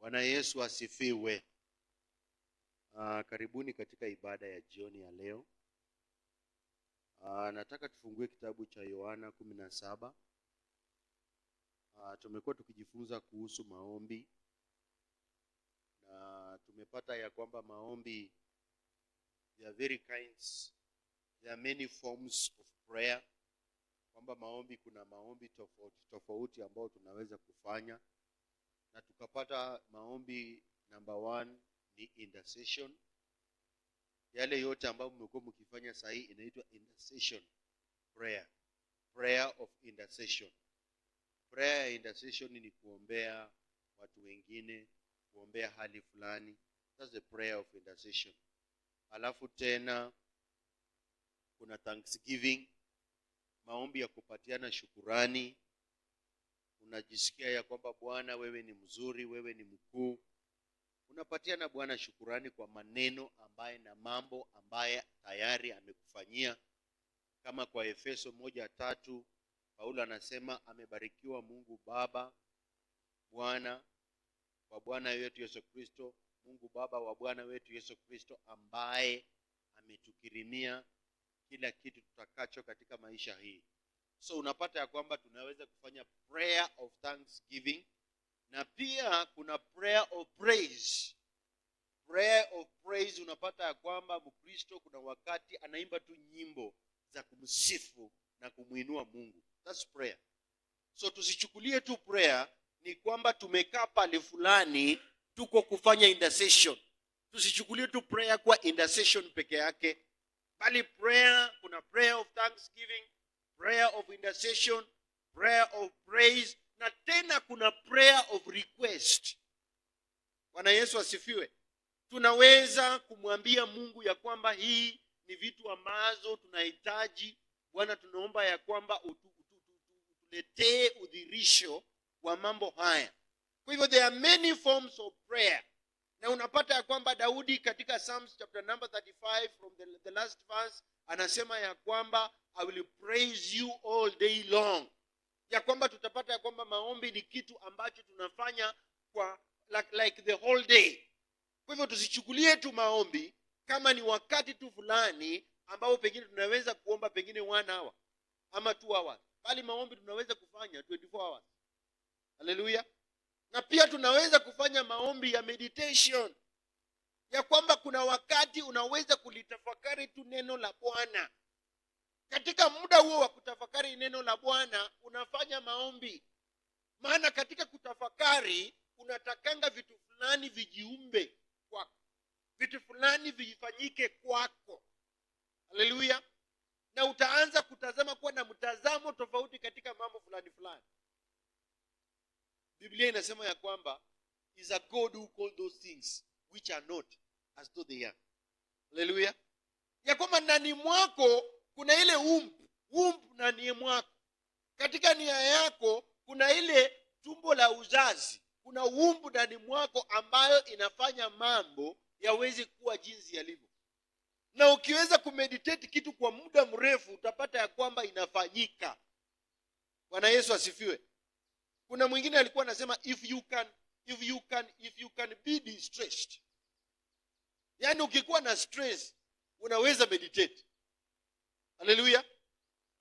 Bwana Yesu asifiwe. Karibuni katika ibada ya jioni ya leo. Nataka tufungue kitabu cha Yohana 17. Tumekuwa tukijifunza kuhusu maombi na tumepata ya kwamba maombi, there are very kinds, there are many forms of prayer. Kwamba maombi, kuna maombi tofauti ambayo tunaweza kufanya, na tukapata maombi number 1 ni intercession. Yale yote ambayo mmekuwa mkifanya sasa hii inaitwa intercession prayer, prayer of intercession. Prayer ya intercession ni kuombea watu wengine, kuombea hali fulani. That's the prayer of intercession. Alafu tena kuna thanksgiving, maombi ya kupatiana shukurani. Unajisikia ya kwamba Bwana wewe ni mzuri, wewe ni mkuu. Unapatiana Bwana shukurani kwa maneno ambaye na mambo ambaye tayari amekufanyia. Kama kwa Efeso 1:3 Paulo anasema amebarikiwa Mungu Baba, Bwana wa Bwana wetu Yesu Kristo, Mungu Baba wa Bwana wetu Yesu Kristo, ambaye ametukirimia kila kitu tutakacho katika maisha hii. So unapata ya kwamba tunaweza kufanya prayer of thanksgiving, na pia kuna prayer of praise. Prayer of praise, unapata ya kwamba Mkristo kuna wakati anaimba tu nyimbo za kumsifu na kumuinua Mungu. That's prayer. So tusichukulie tu prayer ni kwamba tumekaa pale fulani tuko kufanya intercession. Tusichukulie tu prayer kwa intercession peke yake, bali prayer, kuna prayer of thanksgiving, prayer of intercession, prayer of praise, na tena kuna prayer of request. Bwana Yesu asifiwe. Tunaweza kumwambia Mungu ya kwamba hii ni vitu ambazo tunahitaji. Bwana, tunaomba ya kwamba utuletee udhirisho wa mambo haya. Kwa hivyo there are many forms of prayer. Na unapata ya kwamba Daudi katika Psalms chapter number 35 from the last verse anasema ya kwamba I will praise you all day long. Ya kwamba tutapata ya kwamba maombi ni kitu ambacho tunafanya kwa like the whole day. Kwa hivyo tusichukulie tu maombi kama ni wakati tu fulani ambao pengine tunaweza kuomba pengine 1 hour ama 2 hours. Bali maombi tunaweza kufanya 24 hours. Haleluya. Na pia tunaweza kufanya maombi ya meditation. Ya kwamba kuna wakati unaweza kulitafakari tu neno la Bwana. Katika muda huo wa kutafakari neno la Bwana unafanya maombi. Maana katika kutafakari unatakanga vitu fulani vijiumbe kwako. Vitu fulani vifanyike kwako. Haleluya. Na utaanza kutazama kuwa na mtazamo tofauti katika mambo fulani fulani. Biblia inasema ya kwamba is a God who called those things which are not as though they are. Haleluya. Ya kwamba ndani mwako kuna ile umbu ndani mwako. Katika nia yako kuna ile tumbo la uzazi. Kuna umbu ndani mwako ambayo inafanya mambo yaweze kuwa jinsi yalivyo. Na ukiweza kumeditate kitu kwa muda mrefu utapata ya kwamba inafanyika. Bwana Yesu asifiwe. Kuna mwingine alikuwa anasema if you can be distressed. Yaani ukikuwa na stress unaweza meditate. Haleluya.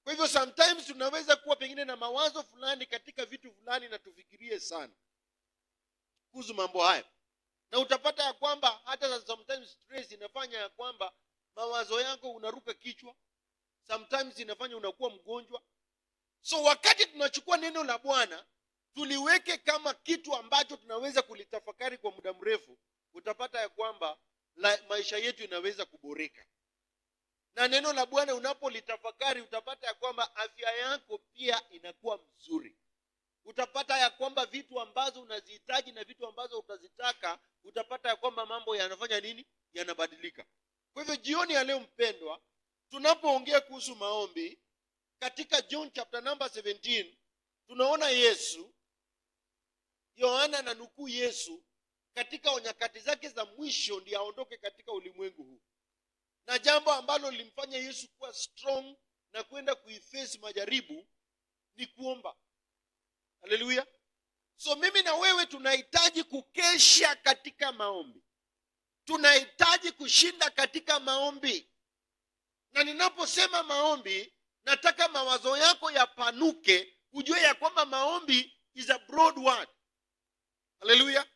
Kwa hivyo sometimes tunaweza kuwa pengine na mawazo fulani katika vitu fulani na tufikirie sana kuhusu mambo haya. Na utapata ya kwamba hata sometimes stress inafanya ya kwamba mawazo yako unaruka kichwa. Sometimes inafanya unakuwa mgonjwa. So wakati tunachukua neno la Bwana tuliweke kama kitu ambacho tunaweza kulitafakari kwa muda mrefu, utapata ya kwamba maisha yetu inaweza kuboreka. Na neno la Bwana unapolitafakari utapata ya kwamba afya yako pia inakuwa mzuri. Utapata ya kwamba vitu ambazo unazihitaji na vitu ambazo utazitaka, utapata ya kwamba mambo yanafanya nini? Yanabadilika. Kwa hivyo jioni ya leo mpendwa, tunapoongea kuhusu maombi katika John chapter number 17, tunaona Yesu, Yohana ananukuu Yesu katika nyakati zake za mwisho ndiye aondoke katika ulimwengu huu. Na jambo ambalo lilimfanya Yesu kuwa strong na kwenda kuiface majaribu ni kuomba. Haleluya. So mimi na wewe tunahitaji kukesha katika maombi. Tunahitaji kushinda katika maombi. Na ninaposema maombi, nataka mawazo yako yapanuke, ujue ya kwamba maombi is a broad word. Hallelujah.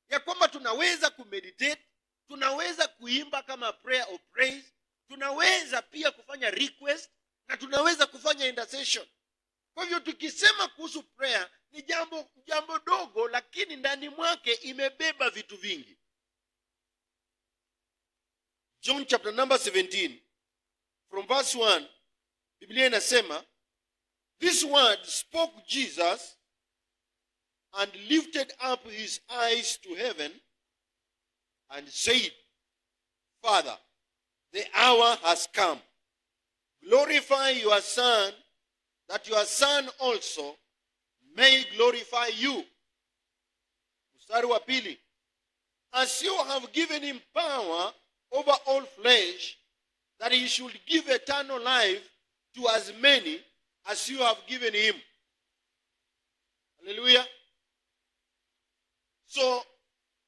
Ya kwamba tunaweza kumeditate, tunaweza kuimba kama prayer or praise, tunaweza pia kufanya request, na tunaweza kufanya intercession. Kwa hivyo tukisema kuhusu prayer, ni jambo dogo, lakini ndani mwake imebeba vitu vingi. John chapter number 17 from verse 1, Biblia inasema, this word spoke Jesus and lifted up his eyes to heaven and said, Father, the hour has come. Glorify your Son, that your Son also may glorify you. Mstari wa pili, as you have given him power over all flesh, that he should give eternal life to as many as you have given him. Hallelujah. So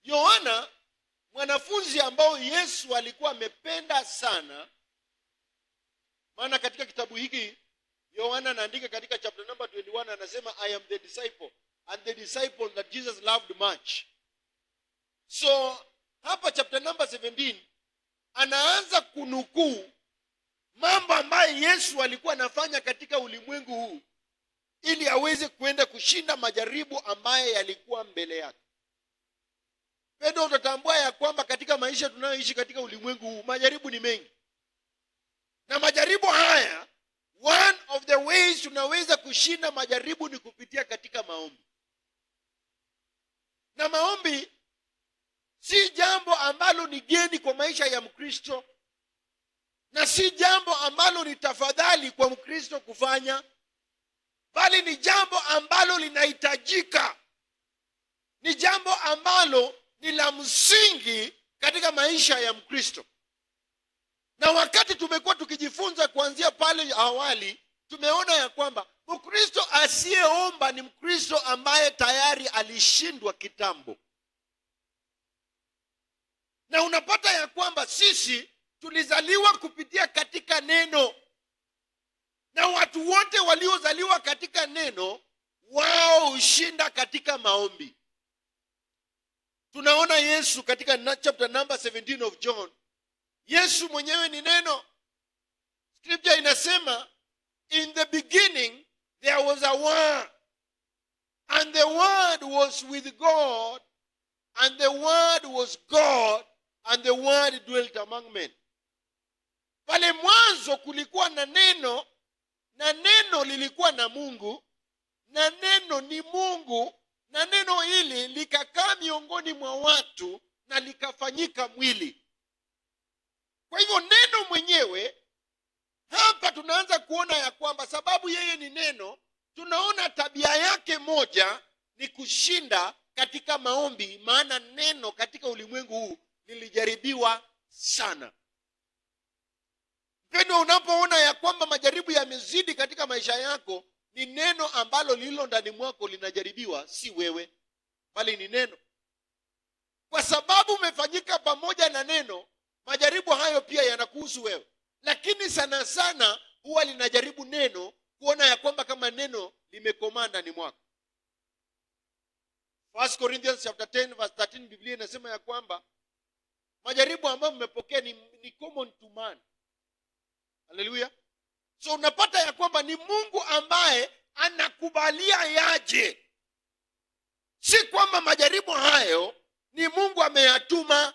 Yohana, mwanafunzi ambao Yesu alikuwa amependa sana, maana katika kitabu hiki Yohana anaandika katika chapter number 21, anasema I am the disciple and the disciple that Jesus loved much. So hapa chapter number 17 anaanza kunukuu mambo ambayo Yesu alikuwa anafanya katika ulimwengu huu ili aweze kwenda kushinda majaribu ambaye yalikuwa mbele yake. Pedro, utatambua ya kwamba katika maisha tunayoishi katika ulimwengu huu majaribu ni mengi. Na majaribu haya, one of the ways tunaweza kushinda majaribu ni kupitia katika maombi. Na maombi si jambo ambalo ni geni kwa maisha ya Mkristo, na si jambo ambalo ni tafadhali kwa Mkristo kufanya, bali ni jambo ambalo linahitajika. Ni jambo ambalo ni la msingi katika maisha ya Mkristo. Na wakati tumekuwa tukijifunza kuanzia pale awali, tumeona ya kwamba Mkristo asiyeomba ni Mkristo ambaye tayari alishindwa kitambo. Na unapata ya kwamba sisi tulizaliwa kupitia katika neno. Na watu wote waliozaliwa katika neno, wao hushinda katika maombi. Tunaona Yesu katika chapter number 17 of John. Yesu mwenyewe ni neno. Scripture inasema, in the beginning there was a word, and the word was with God, and the word was God, and the word dwelt among men. Pale mwanzo kulikuwa na neno, na neno lilikuwa na Mungu, na neno ni Mungu, na neno hili likakaa miongoni mwa watu na likafanyika mwili. Kwa hivyo neno mwenyewe, hapa tunaanza kuona ya kwamba sababu yeye ni neno, tunaona tabia yake moja ni kushinda katika maombi, maana neno katika ulimwengu huu lilijaribiwa sana. Mpendwa, unapoona ya kwamba majaribu yamezidi katika maisha yako, ni neno ambalo lilo ndani mwako linajaribiwa, si wewe, bali ni neno. Kwa sababu umefanyika pamoja na neno, majaribu hayo pia yanakuhusu wewe. Lakini sana sana huwa linajaribu neno, kuona ya kwamba kama neno limekomaa ndani mwako. 1 Corinthians chapter 10 verse 13, Biblia inasema ya kwamba majaribu ambayo mmepokea ni common to man. Hallelujah. So unapata ya kwamba ni Mungu ambaye anakubalia yaje. Si kwamba majaribu hayo ni Mungu ameyatuma.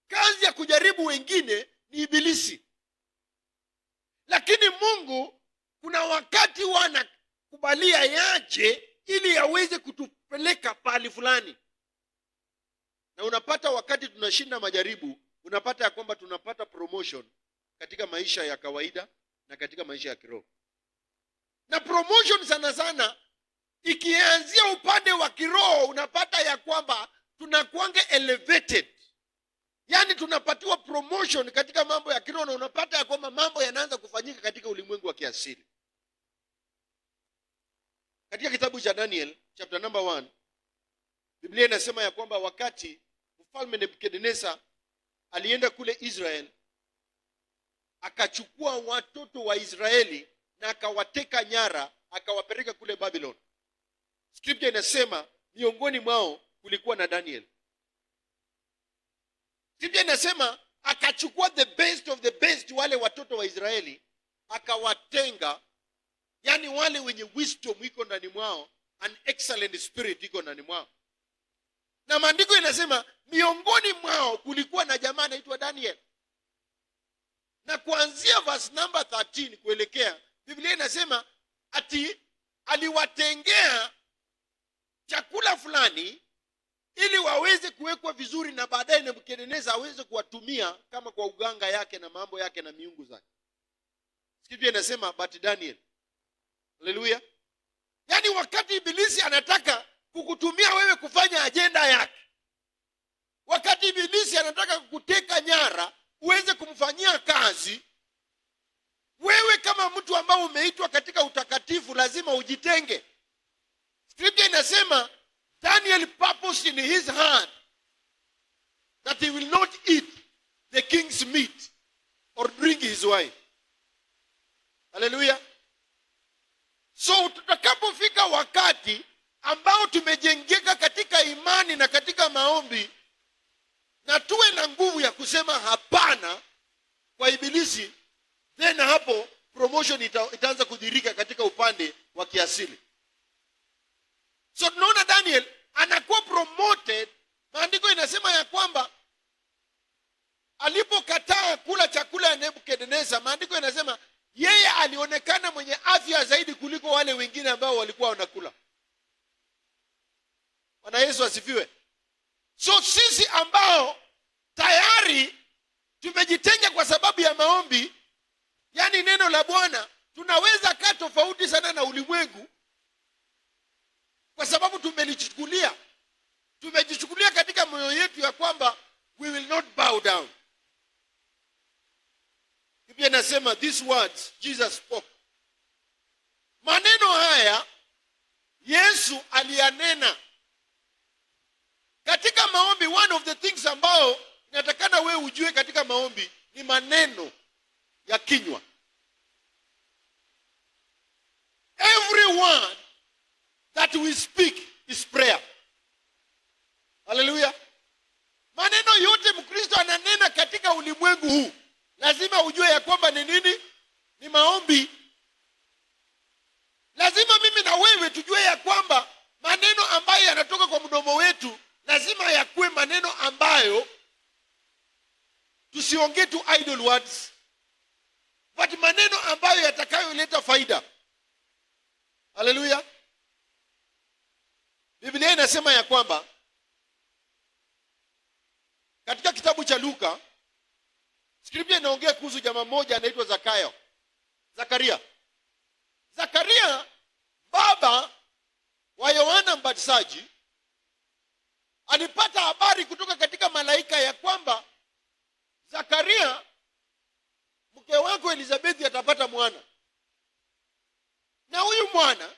Kazi ya kujaribu wengine ni ibilisi. Lakini Mungu kuna wakati wanakubalia yaje ili yaweze kutupeleka pahali fulani. Na unapata wakati tunashinda majaribu, unapata ya kwamba tunapata promotion katika maisha ya kawaida na katika maisha ya kiroho. Na promotion sana sana ikianzia upande wa kiroho, unapata ya kwamba tunakuanga elevated. Yaani tunapatiwa promotion katika mambo ya kiroho, na unapata ya kwamba mambo yanaanza kufanyika katika ulimwengu wa kiasili. Katika kitabu cha Daniel chapter number 1, Biblia inasema ya kwamba wakati mfalme Nebukadnezar alienda kule Israel, akachukua watoto wa Israeli na akawateka nyara, akawapeleka kule Babylon. Scripture inasema miongoni mwao kulikuwa na Daniel. Scripture inasema akachukua the best of the best, wale watoto wa Israeli akawatenga, yani wale wenye wisdom iko ndani mwao, an excellent spirit iko ndani mwao. Na maandiko inasema miongoni mwao kulikuwa na jamaa anaitwa Daniel. Na kuanzia verse number 13 kuelekea, Biblia inasema ati aliwatengea chakula fulani ili waweze kuwekwa vizuri, na baadaye Nebukadnezar aweze kuwatumia kama kwa uganga yake na mambo yake na miungu zake. Scripture inasema but Daniel. Haleluya. Yani wakati ibilisi anataka kukutumia wewe kufanya ajenda yake, wakati ibilisi anataka kukuteka nyara uweze kumfanyia kazi, wewe kama mtu ambao umeitwa katika utakatifu lazima ujitenge. Scripture inasema Daniel purposed in his heart that he will not eat the king's meat or drink his wine. Hallelujah. So tutakapofika wakati ambao tumejengeka katika imani na katika maombi, na tuwe na nguvu ya kusema hapana kwa ibilisi, then hapo promotion itaanza kudhirika katika upande wa kiasili. So tunaona Daniel anakuwa promoted. Maandiko inasema ya kwamba alipokataa kula chakula ya Nebukadnezar, maandiko inasema yeye alionekana mwenye afya zaidi kuliko wale wengine ambao walikuwa wanakula. Bwana Yesu asifiwe. So sisi ambao tayari tumejitenga kwa sababu ya maombi, yani neno la Bwana, tunaweza kaa tofauti sana na ulimwengu kwa sababu tumejichukulia katika moyo yetu ya kwamba we will not bow down. Biblia inasema these words Jesus spoke. Maneno haya Yesu aliyanena katika maombi. One of the things ambao inatakana wewe ujue katika maombi ni maneno ya kinywa. Every word that we speak is prayer. Hallelujah. Maneno yote Mkristo ananena katika ulimwengu huu lazima ujue ya kwamba ni nini? Ni maombi. Lazima mimi na wewe tujue ya kwamba maneno ambayo yanatoka kwa mdomo wetu lazima yakuwe maneno ambayo tusiongee tu idle words, but maneno ambayo yatakayoleta faida. Hallelujah. Biblia inasema ya kwamba katika kitabu cha Luka, Scripture inaongea kuhusu jamaa mmoja anaitwa Zakaria. Zakaria baba wa Yohana Mbatizaji alipata habari kutoka katika malaika ya kwamba Zakaria, mke wako Elizabeth atapata mwana, na huyu mwana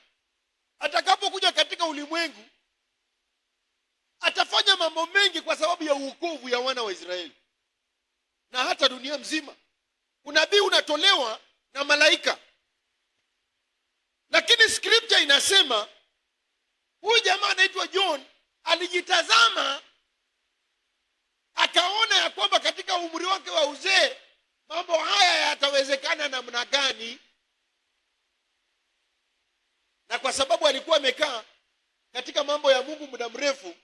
atakapokuja katika ulimwengu atafanya mambo mengi kwa sababu ya wokovu ya wana wa Israeli na hata dunia mzima. Unabii unatolewa na malaika. Lakini Scripture inasema huyu jamaa anaitwa John alijitazama akaona ya kwamba katika umri wake wa uzee mambo haya yatawezekana namna gani. Na kwa sababu alikuwa amekaa katika mambo ya Mungu muda mrefu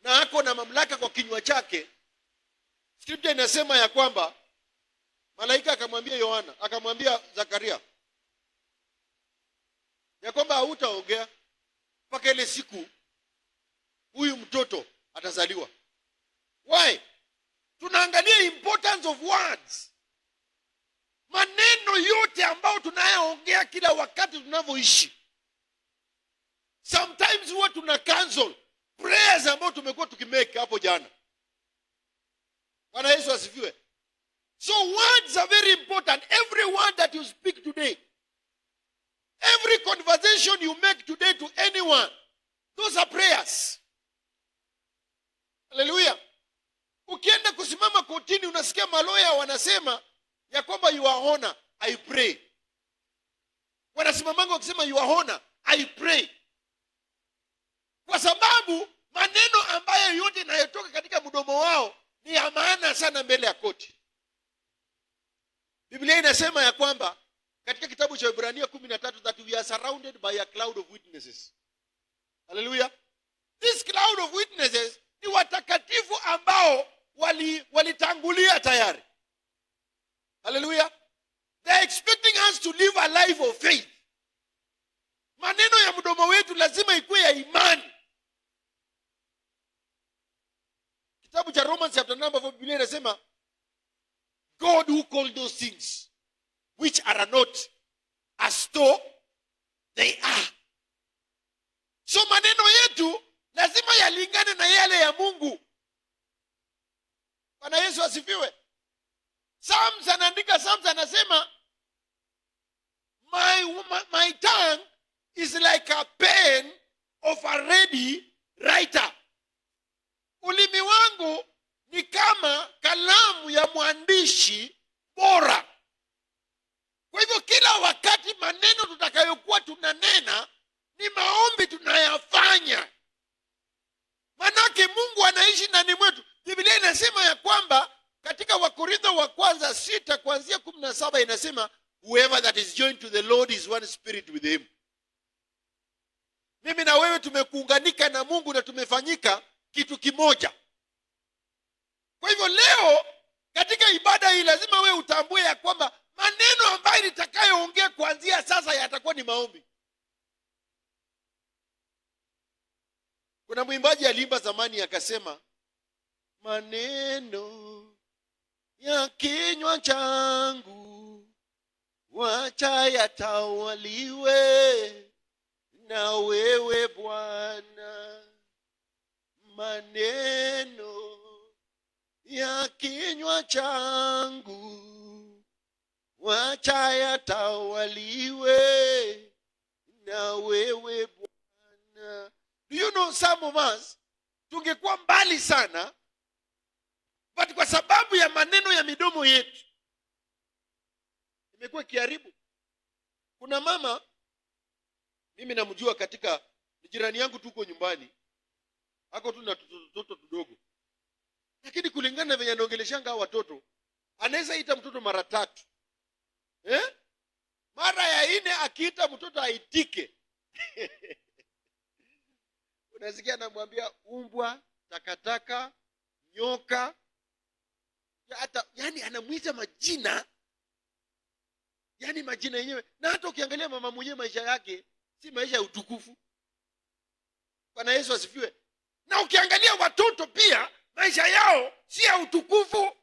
na ako na mamlaka kwa kinywa chake, Scripture inasema ya kwamba malaika akamwambia Zakaria ya kwamba hautaongea mpaka ile siku huyu mtoto atazaliwa. Why? Tunaangalia importance of words. Maneno yote ambayo tunayaongea kila wakati tunavyoishi, sometimes huwa tuna cancel prayers ambayo tumekuwa tukimake hapo jana. Bwana Yesu asifiwe. So words are very important. Every word that you speak today, Every conversation you make today to anyone, those are prayers. Hallelujah. Ukienda kusimama kotini unasikia maloya wanasema ya kwamba your honor, I pray. Wanasimamanga wakisema your honor, I pray. Kwa sababu maneno ambayo yote yanayotoka katika mdomo wao ni ya maana sana mbele ya koti. Biblia inasema ya kwamba katika kitabu cha Ibrania 13 that we are surrounded by a cloud of witnesses. Hallelujah. This cloud of witnesses ni watakatifu ambao walitangulia tayari. Hallelujah. They are expecting us to live a life of faith. Maneno ya mdomo wetu lazima ikuwe ya imani. Kitabu cha Romans chapter number 4 Biblia inasema God who called those things which are not as though they are. So maneno yetu lazima yalingane na yale ya Mungu. Bwana Yesu asifiwe. Psalms anasema my tongue is like a pen of a ready writer. Ulimi wangu ni kama kalamu ya mwandishi bora. Kwa hivyo kila wakati maneno tutakayokuwa tunanena ni maombi tunayafanya. Manake Mungu anaishi ndani mwetu. Biblia inasema ya kwamba katika Wakorintho wa kwanza 6 kuanzia 17 inasema whoever that is joined to the Lord is one spirit with him. Mimi na wewe tumekuunganika na Mungu na tumefanyika kitu kimoja. Kwa hivyo leo katika ibada hii lazima wewe utambue ya kwamba maneno ambayo nitakayoongea kuanzia sasa yatakuwa ni maombi. Kuna mwimbaji aliimba zamani akasema maneno ya kinywa changu wacha yatawaliwe na wewe Bwana. Maneno ya kinywa changu wacha yatawaliwe na wewe Bwana. Do you know some of us tungekuwa mbali sana, but kwa sababu ya maneno ya midomo yetu imekuwa kiharibu. Kuna mama mimi namjua katika jirani yangu tuko nyumbani. Hako tu na toto tudogo. Lakini kulingana na venye anaongeleshanga hao watoto, anaweza ita mtoto mara 3. Mara ya 4 akiita mtoto aitike. Unasikia anamwambia umbwa, takataka, nyoka. Hata yani anamuita majina. Yani majina yenyewe. Na hata ukiangalia mama mwenyewe maisha yake si maisha ya utukufu. Bwana Yesu asifiwe. Na ukiangalia watoto pia maisha yao si ya utukufu.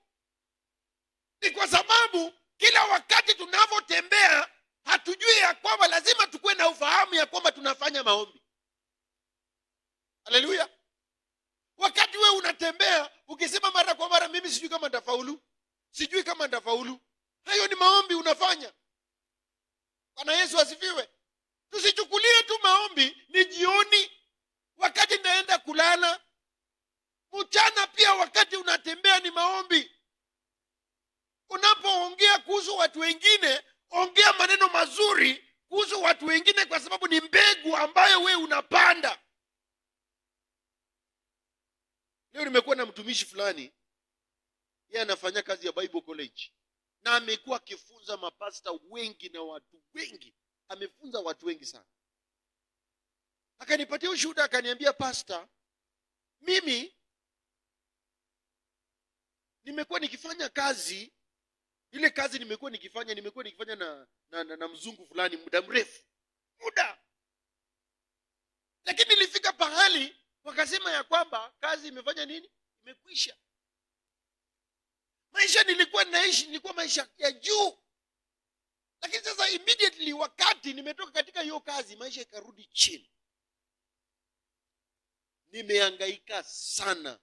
Ni kwa sababu kila wakati tunavotembea hatujui ya kwamba lazima tukue na ufahamu ya kwamba tunafanya maombi. Haleluya. Wakati wewe unatembea ukisema mara kwa mara mimi sijui kama nitafaulu, hayo ni maombi unafanya. Bwana Yesu asifiwe. Tusichukulie tu maombi ni jioni wakati naenda kulala. Mchana pia wakati unatembea ni maombi. Unapoongea kuhusu watu wengine, ongea maneno mazuri kuhusu watu wengine, kwa sababu ni mbegu ambayo wewe unapanda. Leo nimekuwa na mtumishi fulani, yeye anafanya kazi ya Bible College na amekuwa akifunza mapasta wengi na watu wengi. Amefunza watu wengi sana. Akanipatia ushuhuda akaniambia, pastor, mimi nimekuwa nikifanya kazi, ile kazi nimekuwa nikifanya na mzungu fulani muda mrefu. Lakini nilifika pahali wakasema ya kwamba kazi imefanya nini? Imekwisha. Maisha nilikuwa maisha ya juu. Lakini sasa immediately wakati nimetoka katika hiyo kazi, maisha ikarudi chini. Nimehangaika sana.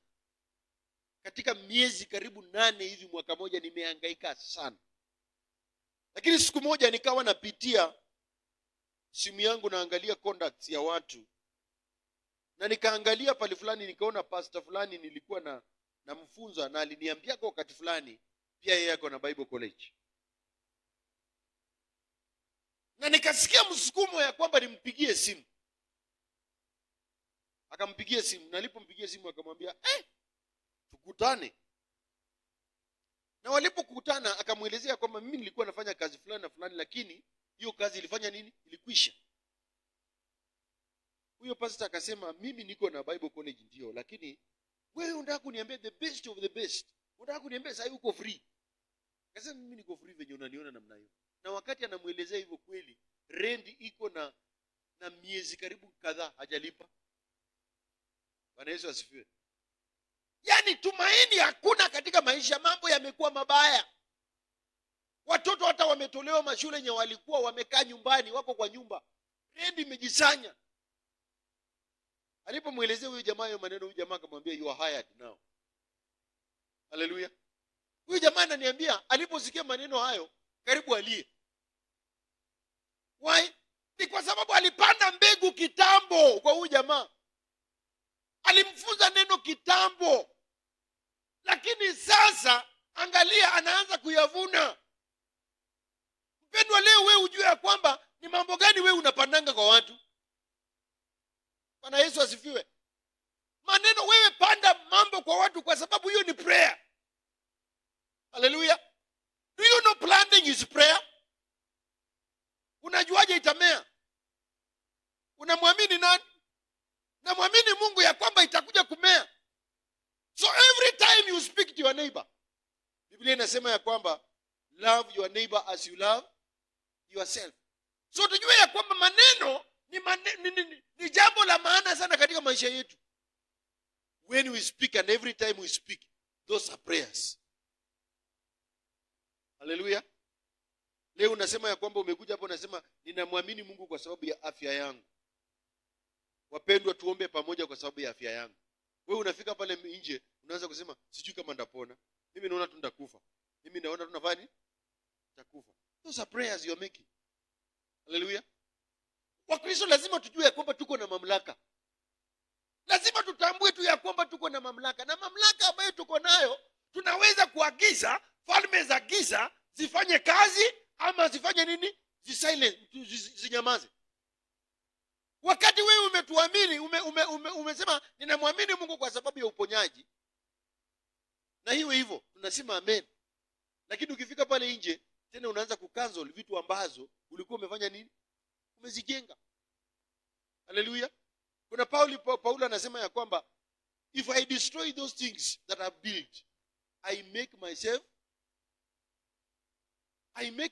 Katika miezi karibu 8 hivi, mwaka moja, nimehangaika sana. Lakini siku moja nikawa napitia simu yangu naangalia contacts ya watu, na nikaangalia pale fulani nikaona pastor fulani nilikuwa na mfunza, na aliniambia kwa wakati fulani pia yeye yako na Bible College, na nikasikia msukumo ya kwamba nimpigie simu. Akampigia simu, na alipompigia simu akamwambia tukutane. Na walipokutana akamuelezea kwamba mimi nilikuwa nafanya kazi fulani na fulani, lakini hiyo kazi ilifanya nini? Ilikwisha. Huyo pastor akasema, mimi niko na Bible College ndio, lakini wewe unataka kuniambia the best of the best, unataka kuniambia sasa uko free? Akasema, mimi niko free venye unaniona namna hiyo. Na wakati anamuelezea hivyo, kweli rent iko na miezi karibu kadhaa hajalipa. Bwana Yesu asifiwe. Yaani tumaini hakuna katika maisha, mambo yamekuwa mabaya. Watoto hata wametolewa mashule yenye walikuwa wamekaa nyumbani, wako kwa nyumba, rent imejisanya. Alipomuelezea huyo jamaa hayo maneno, huyo jamaa akamwambia you are hired now. Haleluya. Huyo jamaa ananiambia aliposikia maneno hayo karibu alie. Why? Ni kwa sababu alipanda mbegu kitambo kwa huyo jamaa. Alimfunza neno kitambo, lakini sasa angalia anaanza kuyavuna. Mpendwa, leo wewe ujue ya kwamba ni mambo gani wewe unapandanga kwa watu. Bwana Yesu asifiwe. Maneno, wewe panda mambo kwa watu kwa sababu hiyo ni prayer. Haleluya. Do you know planting is prayer? Unajuaje itamea? Unamwamini nani? Namwamini Mungu ya kwamba itakuja kumea. So every time you speak to your neighbor, Biblia inasema ya kwamba love your neighbor as you love yourself. So tujue ya kwamba maneno ni jambo la maana sana katika maisha yetu. When we speak and every time we speak, those are prayers. Haleluya. Leo unasema ya kwamba umekuja hapo unasema ninamwamini Mungu kwa sababu ya afya yangu. Wapendwa, tuombe pamoja kwa sababu ya afya yangu. Wewe unafika pale nje unaanza kusema sijui kama ndaponda. Mimi naona tu ndakufa. Mimi naona tu nafanya nitakufa. Those are prayers you are making. Haleluya. Wakristo lazima tujue ya kwamba tuko na mamlaka. Lazima tutambue tu ya kwamba tuko na mamlaka. Na mamlaka ambayo tuko nayo, tunaweza kuagiza falme za giza zifanye kazi ama zifanye nini? Zinyamaze. Wakati wewe umetuamini, umesema ninamwamini Mungu kwa sababu ya uponyaji, na hiyo hivyo tunasema amen. Lakini ukifika pale nje tena unaanza kucancel vitu ambazo ulikuwa umefanya nini? Umezijenga. Haleluya. Kuna Paulo anasema ya kwamba if I destroy those things that I've built, I make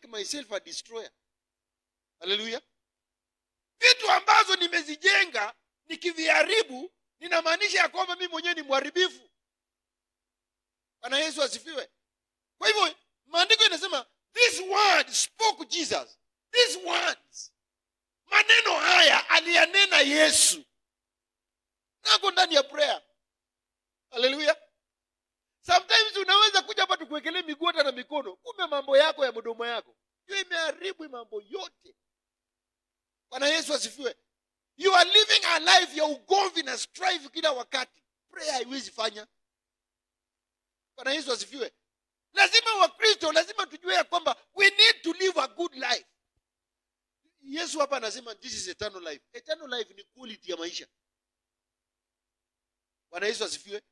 myself a destroyer. Haleluya. Vitu ambazo nimezijenga nikiviharibu, ninamaanisha ya kwamba mimi mwenyewe ni mharibifu. Bwana Yesu asifiwe. Kwa hivyo maandiko yanasema this word spoke Jesus. These words, maneno haya aliyanena Yesu. Nako ndani ya prayer. Haleluya. Sometimes unaweza kuja hapa tukuwekelee miguu na mikono, kumbe mambo yako ya mdomo yako hiyo imeharibu mambo yote. Bwana Yesu asifiwe. You are living a life ya ugomvi na strife kila wakati. Prayer haiwezi fanya. Bwana Yesu asifiwe. Lazima Wakristo lazima tujue ya kwamba we need to live a good life. Yesu hapa anasema this is eternal life. Eternal life ni quality ya maisha. Bwana Yesu asifiwe.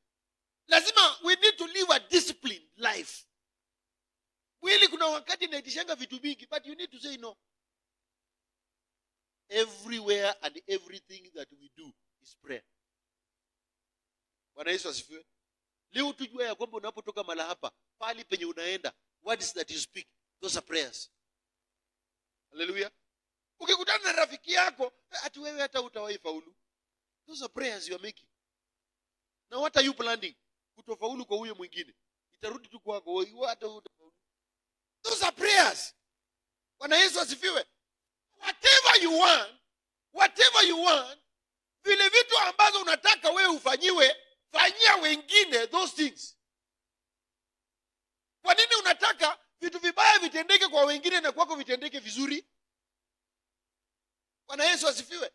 Lazima we need to live a disciplined life. Mwili kuna wakati inaitishanga vitu vingi, but you need to say no. Everywhere and everything that we do is prayer. Bwana Yesu asifiwe. Leo tujue ya kwamba unapotoka mala hapa, pali penye unaenda, words that you speak, those are prayers. Haleluya. Ukikutana na rafiki yako, ati wewe hata utawahi faulu, those are prayers you are making. Now what are you planning? Kutofaulu kwa huyo mwingine, itarudi tu kwako, wewe hata utafaulu. Those are prayers. Bwana Yesu asifiwe. Whatever you want, vile vitu ambazo unataka wewe ufanyiwe, fanyia wengine those things. Kwa nini unataka vitu vibaya vitendeke kwa wengine na kwako vitendeke vizuri? Bwana Yesu asifiwe.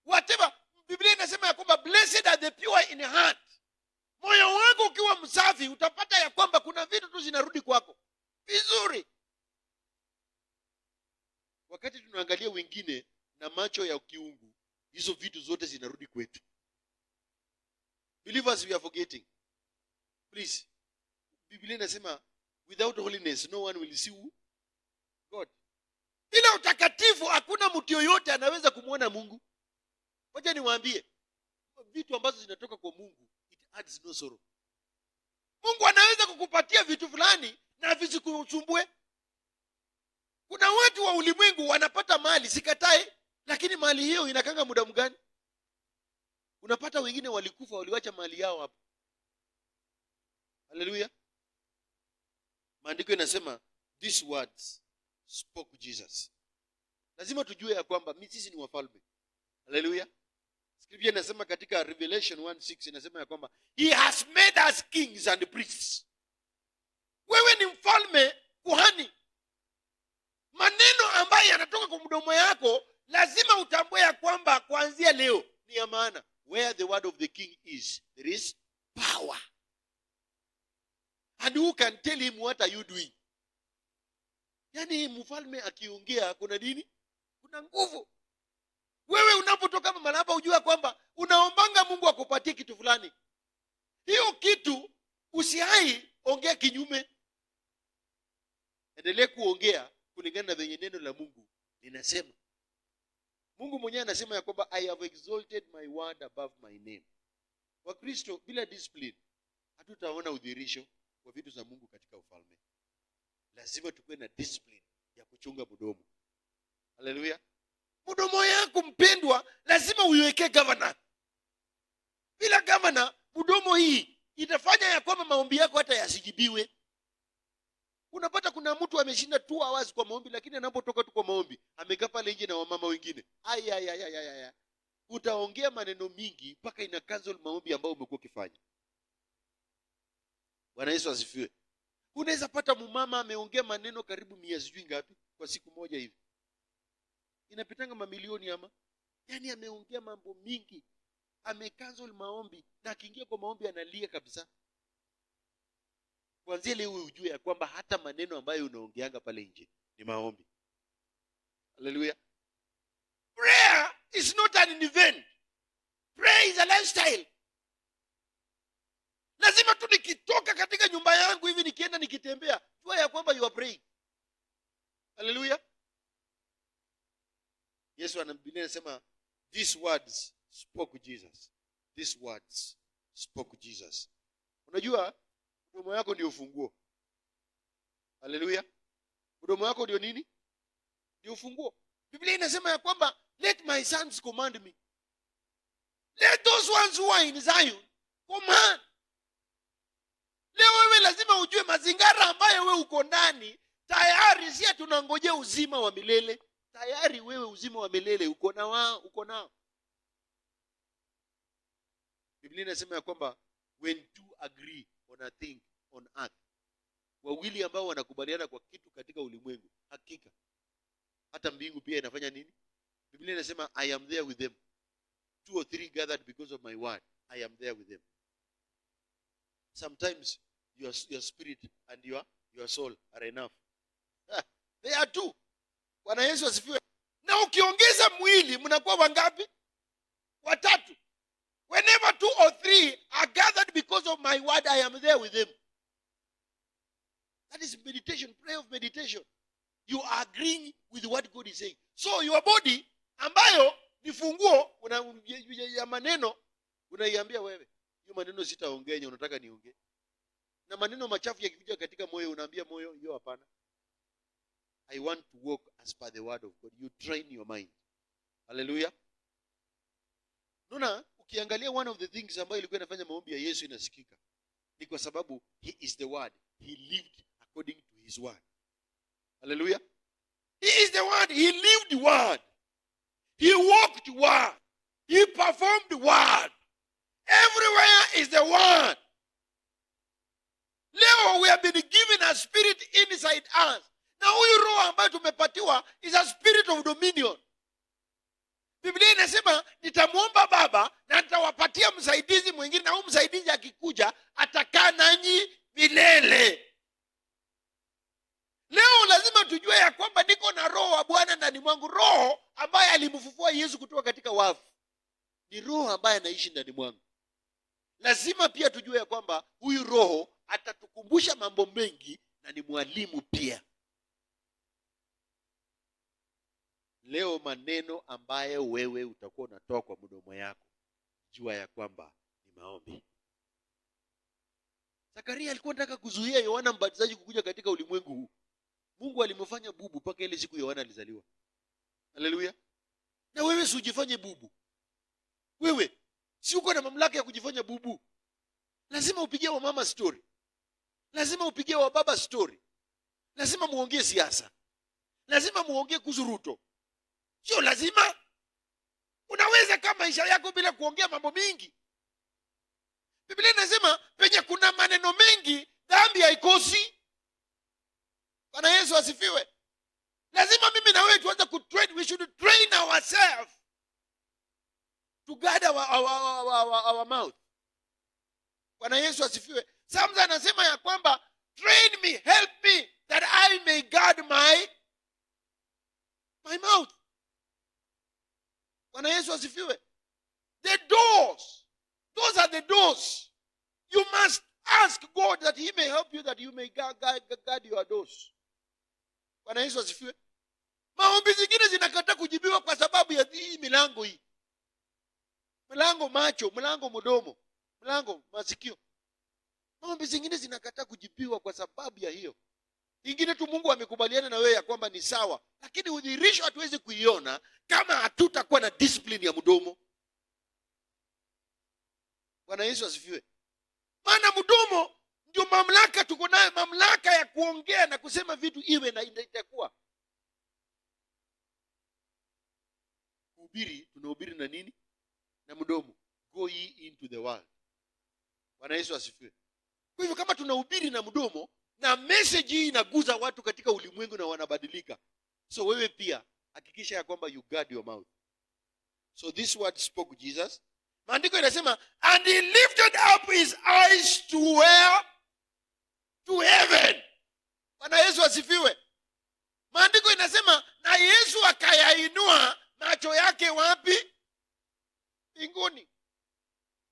Whatever, Biblia inasema ya kwamba blessed are the pure in heart. Moyo wako ukiwa msafi, utapata ya kwamba kuna vitu tu zinarudi kwako vizuri. Wakati tunaangalia wengine na macho ya kiungu, hizo vitu zote zinarudi kwetu. Believers, we are forgetting. Please. Biblia inasema without holiness no one will see God. Bila utakatifu hakuna mtu yoyote anaweza kumuona Mungu. Wacha niwaambie, vitu ambazo zinatoka kwa Mungu, it adds no sorrow. Mungu anaweza kukupatia vitu fulani na visikusumbue. Kuna watu wa ulimwengu wanapata mali, sikatai, lakini mali hiyo inakanga muda mgani? Unapata wengine walikufa, waliwacha mali yao hapo. Haleluya. Maandiko inasema these words spoke Jesus. Lazima tujue ya kwamba sisi ni wafalme. Haleluya. Scripture inasema katika Revelation 1:6 inasema ya kwamba he has made us kings and priests. Wewe ni mfalme, kuhani. Maneno ambayo yanatoka kwa mdomo yako lazima utambue ya kwamba kuanzia leo ni ya maana. Where the word of the king is, there is power. And who can tell him what are you doing? Yani mfalme akiongea kuna nini? Kuna nguvu. Wewe unapotoka mahali hapa ujua kwamba unaombanga Mungu akupatie kitu fulani. Hiyo kitu usihai ongea kinyume. Endelee kuongea kulingana na venye neno la Mungu linasema. Mungu mwenyewe anasema ya kwamba I have exalted my word above my name. Wakristo bila discipline hatutaona udhihirisho wa vitu za Mungu katika ufalme. Lazima tukue na discipline ya kuchunga mdomo. Haleluya. Mdomo yako mpendwa lazima uiwekee governor. Bila governor, mdomo hii itafanya ya kwamba maombi yako hata yasijibiwe. Unapata kuna mtu ameshinda 2 hours kwa maombi, lakini anapotoka tu kwa maombi amekaa pale nje na wamama wengine. Utaongea maneno mingi mpaka ina cancel maombi ambayo umekuwa ukifanya. Bwana Yesu asifiwe. Unaweza pata mumama ameongea maneno karibu 100 sijui ngapi kwa siku moja hivi. Inapitanga mamilioni ama. Yani ameongea mambo mingi, amecancel maombi, na akiingia kwa maombi analia kabisa. Kuanzia leo ujue ya kwamba hata maneno ambayo unaongeanga pale nje ni maombi. Haleluya. Prayer is not an event. Prayer is a lifestyle. Lazima tu nikitoka katika nyumba yangu hivi nikienda nikitembea, jua ya kwamba you are praying. Haleluya. Yesu anasema these words spoke Jesus. These words spoke Jesus. Unajua mdomo yako ndio ufunguo. Haleluya. Mdomo yako ndio nini? Ndio ufunguo. Biblia inasema ya kwamba let my sons command me. Let those ones who are in Zion command. Leo wewe lazima ujue mazingara ambayo wewe uko ndani, tayari si tunangojea uzima wa milele. Tayari wewe uzima wa milele uko nao. Biblia inasema ya kwamba when two agree on a thing on earth, wawili ambao wanakubaliana kwa kitu katika ulimwengu, hakika hata mbingu pia inafanya nini? Biblia inasema I am there with them. 2 or 3 gathered because of my word, I am there with them. Sometimes your spirit and your soul are enough. They are two. Bwana Yesu asifiwe. Na ukiongeza mwili mnakuwa wangapi? 3. Whenever 2 or 3 are gathered because of my word, I am there with them. That is meditation, prayer of meditation. You are agreeing with what God is saying. So your body ambayo ni funguo ya maneno, unaiambia wewe, hiyo maneno sitaongea yenye unataka niongee. Na maneno machafu yakikuja katika moyo unaambia moyo, hiyo hapana. I want to walk as per the word of God. You train your mind. Hallelujah. Nuna, ukiangalia one of the things ambayo ilikuwa inafanya maombi ya Yesu inasikika, ni kwa sababu he is the word. He lived according to his word. Hallelujah. He is the word. He lived the word. He walked the word. He performed the word. Everywhere is the word. Leo we have been given a spirit inside us. Na huyu roho ambayo tumepatiwa is a spirit of dominion. Biblia inasema nitamuomba Baba na nitawapatia msaidizi mwingine, na huyu msaidizi akikuja atakaa nanyi milele. Leo lazima tujue ya kwamba niko na roho wa Bwana ndani mwangu. Roho ambaye alimfufua Yesu kutoka katika wafu ni roho ambaye anaishi ndani mwangu. Lazima pia tujue ya kwamba huyu roho atatukumbusha mambo mengi na ni mwalimu pia. Leo maneno ambayo wewe utakuwa unatoa kwa mdomo yako, jua ya kwamba ni maombi. Zakaria alikuwa anataka kuzuia Yohana Mbatizaji kukuja katika ulimwengu huu. Mungu alimfanya bubu mpaka ile siku Yohana alizaliwa. Haleluya. Na wewe si ujifanye bubu. Wewe si uko na mamlaka ya kujifanya bubu. Lazima upigie wa mama story. Lazima upigie wa baba story. Lazima muongee siasa. Lazima muongee kuhusu Ruto. Sio lazima. Unaweza kama maisha yako bila kuongea mambo mingi. Biblia inasema penye kuna maneno mengi dhambi haikosi. Bwana Yesu asifiwe. Lazima mimi na wewe tuanze kutrain. We should train ourselves to guard our mouth. Bwana Yesu asifiwe. Psalms anasema ya kwamba train me, help me that I may guard my mouth. Bwana Yesu asifiwe. The doors. Those are the doors. You must ask God that he may help you, that you may guard your doors. Bwana Yesu asifiwe. Maombi zingine zinakataa kujibiwa kwa sababu ya hii milango hii. Mlango macho, mlango mdomo, mlango masikio. Maombi zingine zinakataa kujibiwa kwa sababu ya hiyo. Ingine tu Mungu amekubaliana na wewe ya kwamba ni sawa, lakini udhihirisho hatuwezi kuiona kama hatutakuwa na discipline ya mdomo. Bwana Yesu asifiwe. Maana mdomo ndio mamlaka tuko nayo, mamlaka ya kuongea na kusema vitu iwe na itakuwa. Tunahubiri na nini? Na mdomo. Go ye into the world. Bwana Yesu asifiwe. Kwa hivyo kama tunahubiri na mdomo na message hii inaguza watu katika ulimwengu na wanabadilika, so wewe pia hakikisha ya kwamba you guard your mouth. So this word spoke Jesus. Maandiko inasema and he lifted up his eyes to where? To heaven. Bwana Yesu asifiwe. Maandiko inasema na Yesu akayainua macho yake wapi? Mbinguni.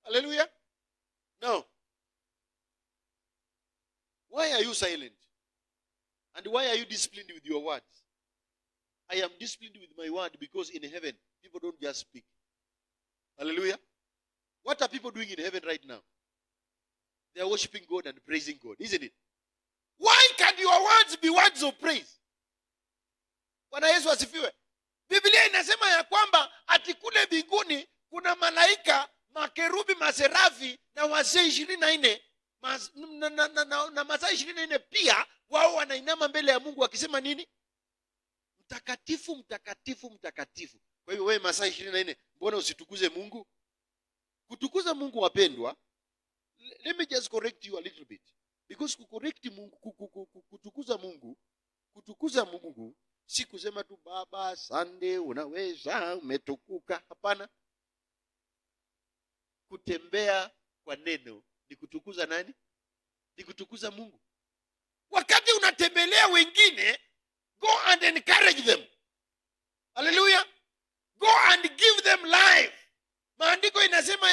Hallelujah. Now, why are you silent? And why are you disciplined with your words? I am disciplined with my word because in heaven, people don't just speak. Hallelujah. What are people doing in heaven right now? They are worshiping God and praising God, isn't it? Why can your words be words of praise? Bwana Yesu asifiwe. Biblia inasema ya kwamba ati kule mbinguni kuna malaika, makerubi, maserafi na wazee 24 na masaa 24 pia wao wanainama mbele ya Mungu wakisema nini? Mtakatifu, mtakatifu, mtakatifu. Kwa hivyo wewe masaa 24 mbona usitukuze Mungu? Kutukuza Mungu wapendwa, let me just correct you a little bit. Because kucorrect Mungu, kutukuza Mungu si kusema tu Baba Sunday unaweza umetukuka. Hapana. Kutembea kwa neno ni kutukuza nani? Ni kutukuza Mungu. Wakati unatembelea wengine, go and encourage them. Hallelujah. Go and give them life. Maandiko inasema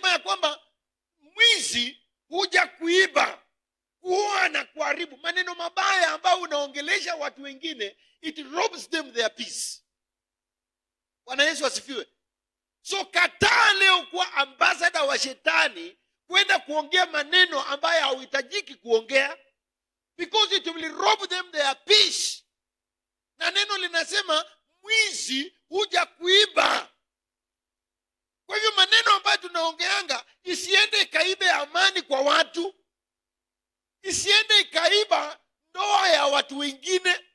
ya kwamba mwizi huja kuiba, kuua na kuharibu. Maneno mabaya ambayo unaongelesha watu wengine, it robs them their peace. Bwana Yesu asifiwe. So kataa leo kuwa ambassador wa shetani, kwenda kuongea maneno ambayo hauhitajiki kuongea, because it will rob them their peace. Na neno linasema mwizi huja kuiba. Kwa hivyo maneno ambayo tunaongeanga isiende ikaibe amani kwa watu, isiende ikaiba ndoa ya watu wengine,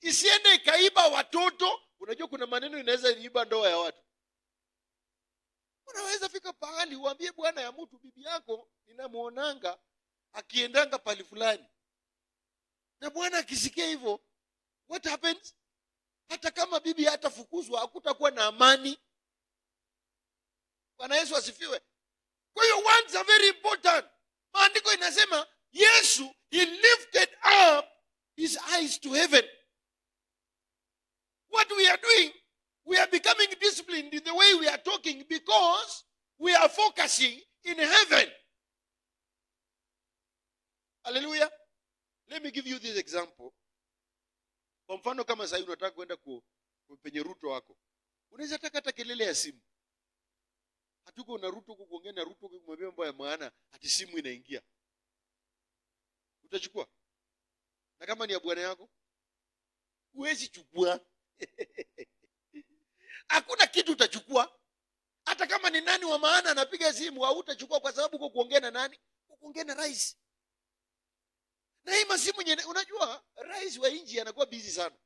isiende ikaiba watoto. Unajua kuna maneno inaweza iiba ndoa ya watu. Unaweza fika pahali uambie bwana ya mtu, bibi yako ninamuonanga akiendanga pali fulani, na bwana akisikia hivyo, what happens? hata kama bibi hatafukuzwa hakutakuwa na amani. Bwana Yesu asifiwe. Kwa hiyo words are very important. Maandiko inasema Yesu, he lifted up his eyes to heaven. What we are doing, we are becoming disciplined in the way we are talking because we are focusing in heaven. Hallelujah. Let me give you this example. Kwa mfano kama sasa unataka kwenda penye Ruto wako. Unaweza taka hata kelele ya simu. Hatuko na Ruto kuongea na Ruto kumwambia mambo ya maana, ati simu inaingia. Utachukua? Na kama ni ya bwana yako, huwezi chukua. Hakuna kitu utachukua. Hata kama ni nani wa maana anapiga simu, hautachukua kwa sababu uko kuongea na nani? Kuongea na rais. Na hii masimu unajua rais wa nchi anakuwa busy sana.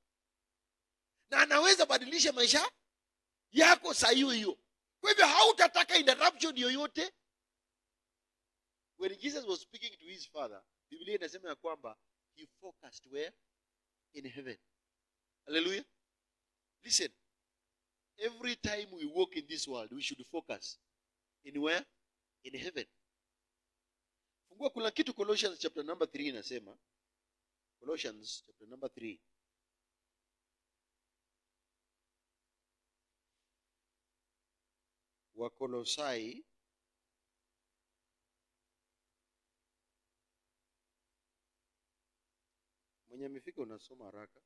Na anaweza badilisha maisha yako saa hiyo. Kwa hivyo hautataka interruption yoyote. When Jesus was speaking to his father, Biblia inasema ya kwamba he focused where? In heaven. Hallelujah. Listen. Every time we walk in this world, we should focus in where? In heaven. Fungua kuna kitu Colossians chapter number 3 inasema. Colossians chapter number 3. Wakolosai mwenye amefika unasoma haraka.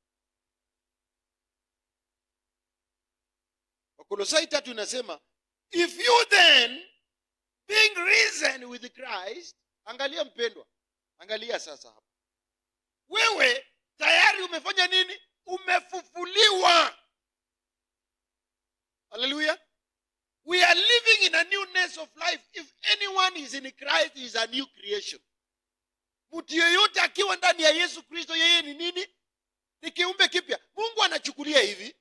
Wakolosai 3 inasema, if you then being risen with Christ, angalia mpendwa, angalia sasa hapa. Wewe tayari umefanya nini? Umefufuliwa. Hallelujah. We are living in a newness of life. If anyone is in Christ, he is a new creation. Mtu yeyote akiwa ndani ya Yesu Kristo, yeye ni nini? Ni kiumbe kipya. Mungu anachukulia hivi.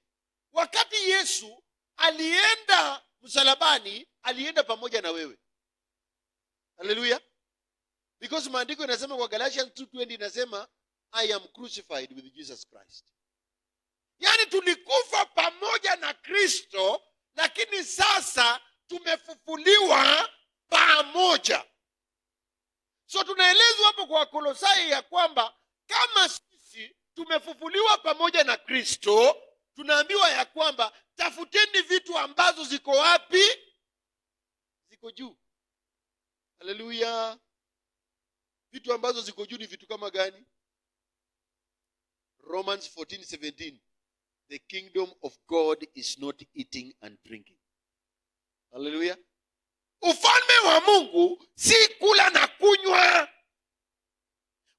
Wakati Yesu alienda msalabani, alienda pamoja na wewe. Hallelujah. Because maandiko inasema kwa Galatians 2:20 inasema, I am crucified with Jesus Christ. Yani tulikufa pamoja na Kristo, lakini sasa tumefufuliwa pamoja. So tunaelezwa hapo kwa Kolosai ya kwamba kama sisi tumefufuliwa pamoja na Kristo, tunaambiwa ya kwamba tafuteni vitu ambazo ziko wapi? Ziko juu. Hallelujah. Vitu ambazo ziko juu ni vitu kama gani? Romans 14:17. The kingdom of God is not eating and drinking. Hallelujah. Ufalme wa Mungu si kula na kunywa.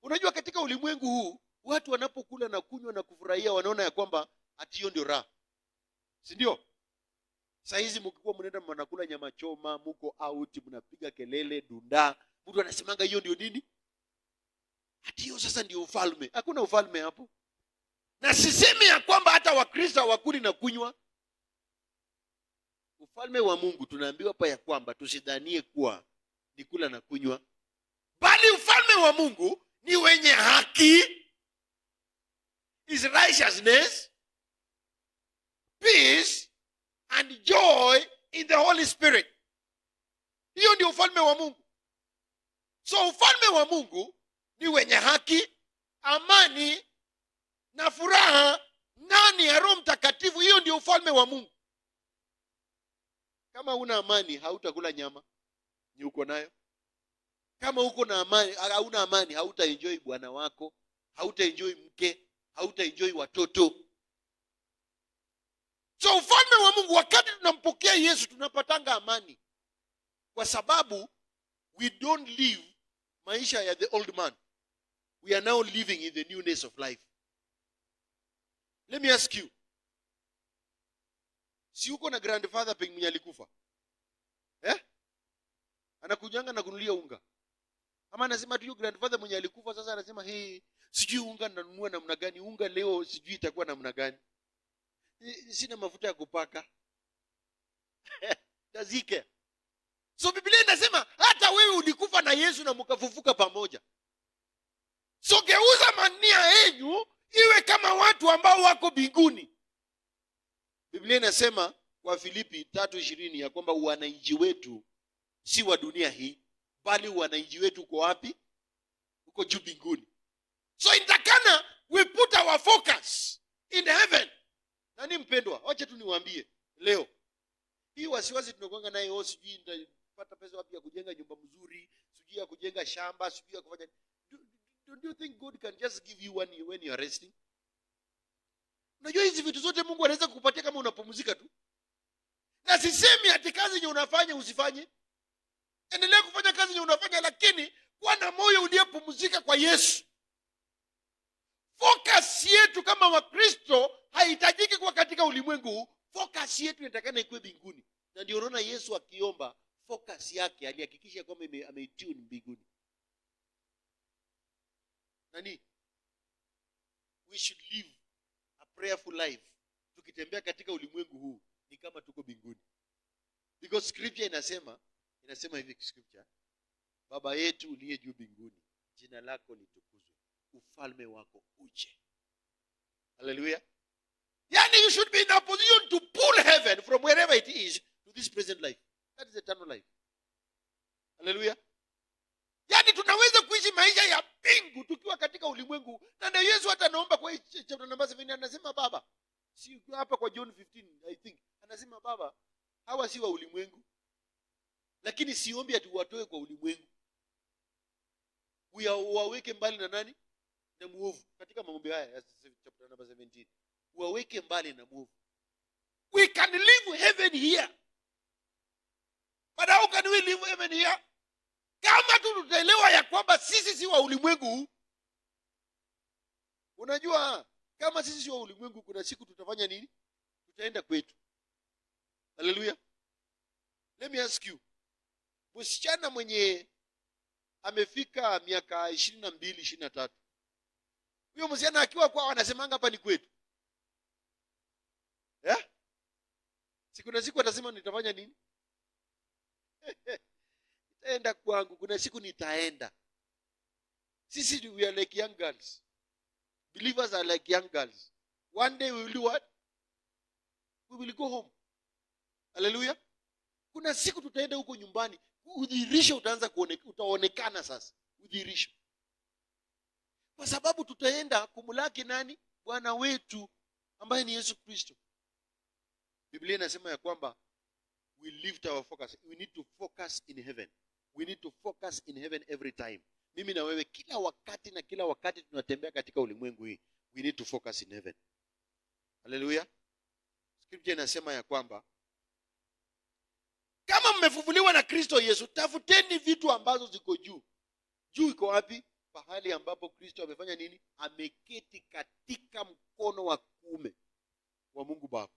Unajua katika ulimwengu huu, watu wanapokula na kunywa na kufurahia wanaona ya kwamba ati hiyo ndio raha. Si ndio? Saa hizi mkikuwa mnaenda mnakula nyama choma, mko out, mnapiga kelele, dunda, mtu anasemanga hiyo ndio nini? Ati hiyo sasa ndio ufalme. Hakuna ufalme hapo. Na sisemi ya kwamba hata Wakristo hawakuli na kunywa. Ufalme wa Mungu tunaambiwa hapa ya kwamba tusidhanie kuwa ni kula na kunywa. Bali ufalme wa Mungu ni wenye haki, is righteousness, peace and joy in the Holy Spirit. Hiyo ndio ufalme wa Mungu. So ufalme wa Mungu ni wenye haki, amani na furaha ndani ya Roho Mtakatifu. Hiyo ndio ufalme wa Mungu. Kama una amani hautakula nyama ni uko nayo. Kama uko na amani, hauna amani, hautaenjoy bwana wako, hautaenjoy mke, hautaenjoy watoto. So ufalme wa Mungu, wakati tunampokea Yesu tunapatanga amani. Kwa sababu we don't live maisha ya the old man. We are now living in the newness of life. Let me ask you. Si uko na grandfather penye alikufa? Anakujanga na kunulia unga. Ama anasema tu grandfather mwenye alikufa sasa anasema sijui unga nanunua namna gani, unga leo sijui itakuwa namna gani. Sina mafuta ya kupaka. Tazike. So Biblia inasema hata wewe ulikufa na Yesu na mkafufuka pamoja. So geuza mania yenu iwe kama watu ambao wako mbinguni. Biblia inasema kwa Filipi 3:20 ya kwamba wananchi wetu si wa dunia hii, bali wananchi wetu uko wapi? Uko juu mbinguni. So inatakana we put our focus in heaven. Nani mpendwa, wacha tu niwaambie leo, hii wasiwasi tunakuanga naye, sijui nitapata pesa wapi ya kujenga nyumba mzuri, sijui ya kujenga shamba, sijui ya kufanya. Do you think God can just give you one when you are resting? Unajua hizi vitu zote Mungu anaweza kukupatia kama unapumzika tu. Na sisemi ati kazi yenye unafanya usifanye. Endelea kufanya kazi yenye unafanya, lakini kuwa na moyo uliopumzika kwa Yesu. Focus yetu kama Wakristo haihitajiki kuwa katika ulimwengu. Focus yetu inatakana ikuwe mbinguni. Na ndio unaona Yesu akiomba, focus yake alihakikisha kwamba ameitune mbinguni. Nani? We should live a prayerful life. Tukitembea katika ulimwengu huu ni kama tuko mbinguni. Because scripture inasema hivi scripture, Baba yetu uliye juu mbinguni, jina lako litukuzwe, ufalme wako uje. Hallelujah. Yani you should be in a position to pull heaven from wherever it is to this present life. That is eternal life. Hallelujah. Yani tunaweza kuishi maisha ya mbingu tukiwa katika ulimwengu. Na ndio Yesu hata anaomba kwa chapter number 7, anasema Baba, si hapa kwa John 15 I think, anasema Baba, hawa si wa ulimwengu, lakini siombi ati watoe kwa ulimwengu. Waweke mbali na nani? Na muovu. Katika maombi haya chapter number 17, waweke mbali na muovu. We can live heaven here. But how can we live heaven here? Kama tutaelewa ya kwamba sisi si wa ulimwengu. Unajua kama sisi si wa ulimwengu, kuna siku tutafanya nini? Tutaenda kwetu. Hallelujah. Let me ask you. Msichana mwenye amefika miaka 22, 23. Huyo msichana akiwa kwao anasemanga hapa ni kwetu. Siku atasema nitafanya nini? Nitaenda kwangu, kuna siku nitaenda. Sisi we are like young girls. Believers are like young girls. One day we will do what? We will go home. Hallelujah. Kuna siku tutaenda huko nyumbani. Udhihirisho utaonekana sasa. Udhihirisho. Kwa sababu tutaenda kumlaki nani? Bwana wetu ambaye ni Yesu Kristo. Biblia inasema ya kwamba we lift our focus. We need to focus in heaven. We need to focus in heaven every time. Mimi na wewe kila wakati tunatembea katika ulimwengu hii. We need to focus in heaven. Hallelujah. Scripture inasema ya kwamba kama mmefufuliwa na Kristo Yesu, tafuteni vitu ambazo ziko juu. Juu iko wapi? Pahali ambapo Kristo amefanya nini? Ameketi katika mkono wa kuume wa Mungu Baba.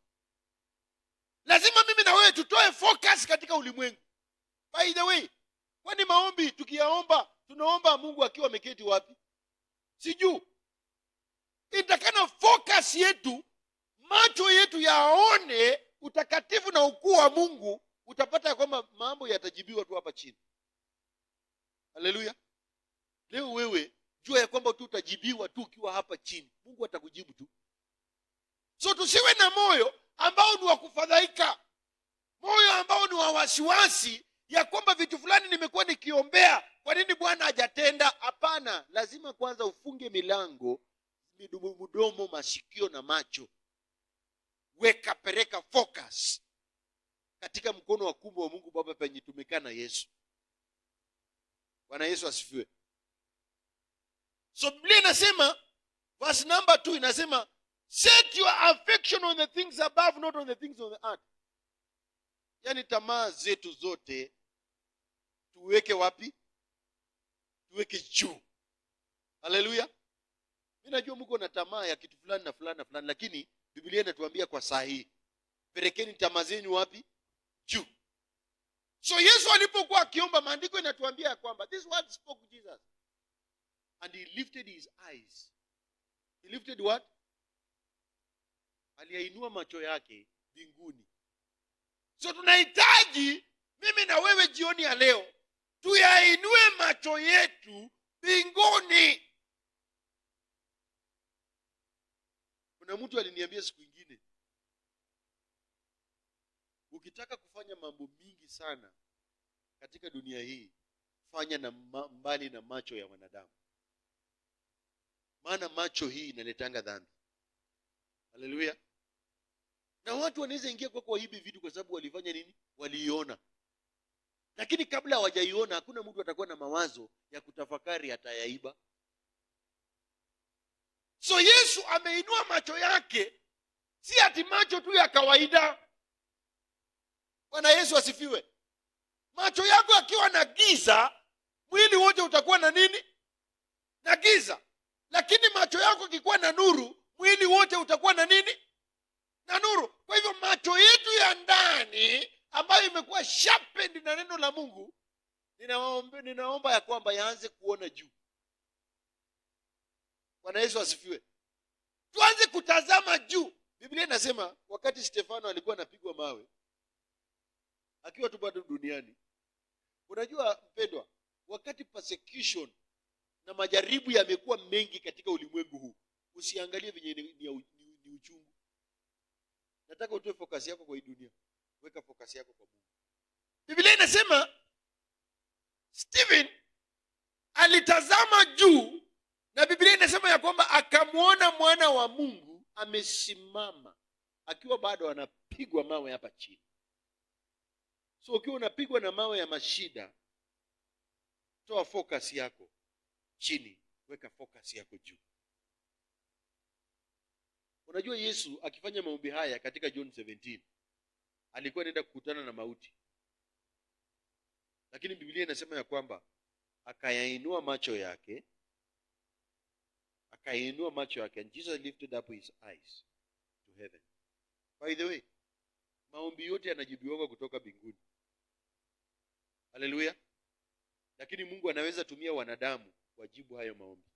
Lazima mimi na wewe tutoe focus katika ulimwengu. By the way, kwani maombi tukiyaomba, tunaomba Mungu akiwa ameketi wapi? Si juu. Itakana focus yetu, macho yetu yaone utakatifu na ukuu wa Mungu. Utapata kwamba mambo yatajibiwa tu hapa chini. Haleluya. Leo wewe jua ya kwamba tu utajibiwa tu ukiwa hapa chini. Mungu atakujibu tu. So tusiwe na moyo ambao ni wa kufadhaika, moyo ambao ni wa wasiwasi ya kwamba vitu fulani nimekuwa nikiombea, kwa nini Bwana hajatenda? Hapana, lazima kwanza ufunge milango, mdomo, masikio na macho. Weka, pereka focus katika mkono wa kuume wa Mungu Baba penye tumekaa na Yesu. Bwana Yesu asifiwe. So Biblia inasema verse number 2 inasema set your affection on the things above, not on the things on the earth. Yani tamaa zetu zote tuweke wapi? Tuweke juu. Haleluya. Mimi najua mko na tamaa ya kitu fulani na fulani na fulani, lakini Biblia inatuambia kwa saa hii, pelekeni tamaa zenu wapi? Juu. So Yesu alipokuwa akiomba, maandiko inatuambia kwamba this word spoke Jesus. And he lifted his eyes. He lifted what? Aliyainua macho yake mbinguni. So tunahitaji mimi na wewe jioni ya leo tuyainue macho yetu mbinguni. Kuna mtu aliniambia siku nyingine, ukitaka kufanya mambo mingi sana katika dunia hii, fanya na mbali na macho ya wanadamu, maana macho hii inaletanga dhambi. Haleluya. Na watu wanaweza ingia kwa hivi vitu kwa sababu walifanya nini? Waliiona. Lakini kabla hawajaiona, hakuna mtu atakuwa na mawazo ya kutafakari atayaiba. So Yesu ameinua macho yake, si ati macho tu ya kawaida. Bwana Yesu asifiwe. Macho yako yakiwa na giza, mwili wote utakuwa na nini? Na giza. Lakini macho yako yakikuwa na nuru, mwili wote utakuwa na nini? Na nuru. Kwa hivyo macho yetu ya ndani ambayo imekuwa sharpened na neno la Mungu, ninaomba ya kwamba yaanze kuona juu. Bwana Yesu asifiwe. Tuanze kutazama juu. Biblia inasema wakati Stefano alikuwa anapigwa mawe akiwa tu bado duniani. Unajua mpendwa, wakati persecution na majaribu yamekuwa mengi katika ulimwengu huu, usiangalie venye ni uchungu. Nataka utoe focus yako kwa hii dunia. Weka focus yako kwa Mungu. Biblia inasema Stephen alitazama juu, na Biblia inasema ya kwamba akamwona mwana wa Mungu amesimama akiwa bado anapigwa mawe hapa chini. So ukiwa unapigwa na mawe ya mashida, toa focus yako chini, weka focus yako juu. Unajua Yesu akifanya maombi haya katika John 17, alikuwa anaenda kukutana na mauti. Lakini Biblia inasema ya kwamba akayainua macho yake, and Jesus lifted up his eyes to heaven. By the way, maombi yote yanajibiwa kutoka mbinguni. Haleluya. Lakini Mungu anaweza tumia wanadamu wajibu hayo maombi.